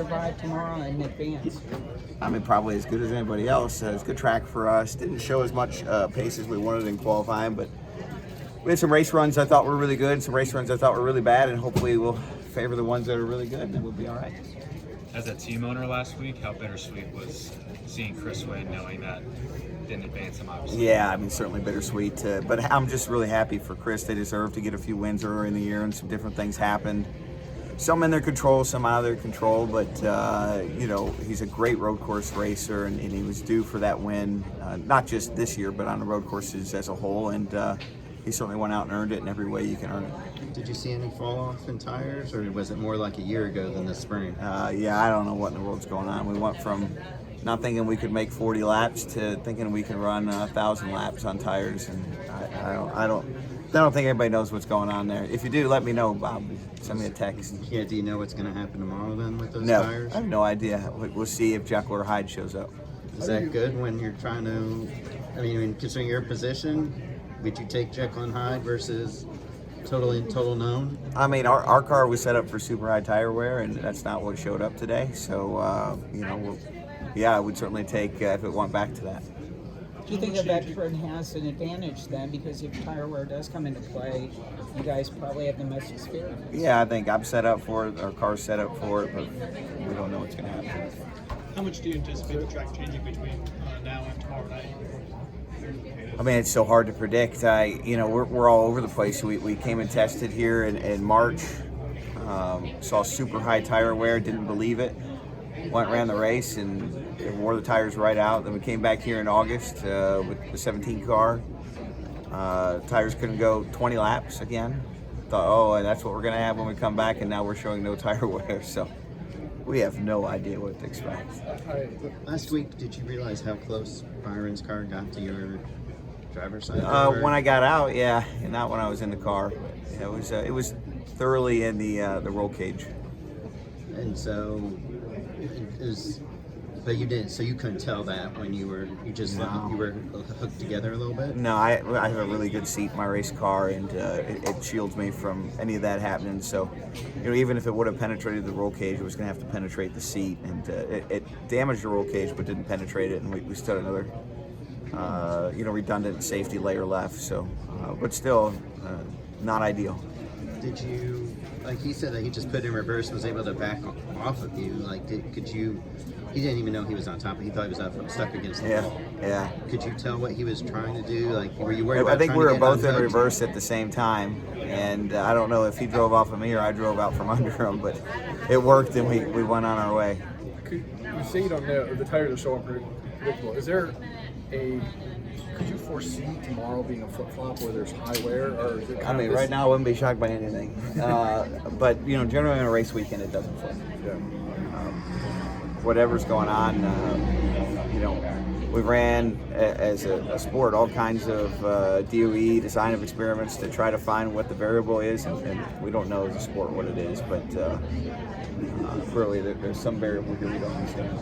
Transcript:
survive tomorrow in advance? I mean, probably as good as anybody else. It's a good track for us. Didn't show as much pace as we wanted in qualifying, but we had some race runs I thought were really good, and some race runs I thought were really bad, and hopefully we'll favor the ones that are really good, and then we'll be all right. As a team owner last week, how bittersweet was seeing Chris win, knowing that didn't advance him, obviously? Yeah, I mean, certainly bittersweet. But I'm just really happy for Chris. They deserve to get a few wins earlier in the year, and some different things happened. Some in their control, some out of their control. But, he's a great road course racer, and he was due for that win, not just this year, but on the road courses as a whole. And he certainly went out and earned it in every way you can earn it. Did you see any fall off in tires, or was it more like a year ago than this spring? Yeah, I don't know what in the world's going on. We went from not thinking we could make 40 laps to thinking we can run 1,000 laps on tires, and I don't think anybody knows what's going on there. If you do, let me know, Bob. Send me a text. Yeah, do you know what's going to happen tomorrow then with those No, tires? I have no idea. We'll see if Jekyll or Hyde shows up. Is that good when you're trying to, considering your position, would you take Jekyll and Hyde versus total known? I mean, our car was set up for super high tire wear, and that's not what showed up today. So, I would certainly take if it went back to that. Do you think a veteran has an advantage then? Because if tire wear does come into play, you guys probably have the most experience. Yeah, I think I'm set up for it. Our car's set up for it, but we don't know what's going to happen. How much do you anticipate the track changing between now and tomorrow night? I mean, it's so hard to predict. We're all over the place. We came and tested here in March, saw super high tire wear, didn't believe it. Went ran the race and wore the tires right out. Then we came back here in August with the 17 car. Tires couldn't go 20 laps again. Thought, and that's what we're going to have when we come back, and now we're showing no tire wear. So we have no idea what to expect. Last week, did you realize how close Byron's car got to your driver's side? When I got out, yeah, and not when I was in the car. It was thoroughly in the roll cage. And so, but you didn't. So you couldn't tell that when you were you were hooked together a little bit. No, I have a really good seat in my race car, and it shields me from any of that happening. So, even if it would have penetrated the roll cage, it was going to have to penetrate the seat, and it damaged the roll cage, but didn't penetrate it, and we still had another redundant safety layer left. So, but still, not ideal. Did you, like he said that he just put in reverse and was able to back off of you? Like, he didn't even know he was on top of it. He thought he was stuck against the wall. Yeah. Could you tell what he was trying to do? Like, were you worried about I think we were both in unhooked? reverse at the same time, and I don't know if he drove off of me or I drove out from under him, but it worked, and we went on our way. You say you don't know, the tires are so unpredictable. Could you foresee tomorrow being a flip-flop where there's high wear? Or is it right now I wouldn't be shocked by anything. But, generally on a race weekend it doesn't flip. Yeah. Whatever's going on, we ran as a sport all kinds of DOE, design of experiments to try to find what the variable is, and we don't know as a sport what it is, but clearly there's some variable here we don't understand.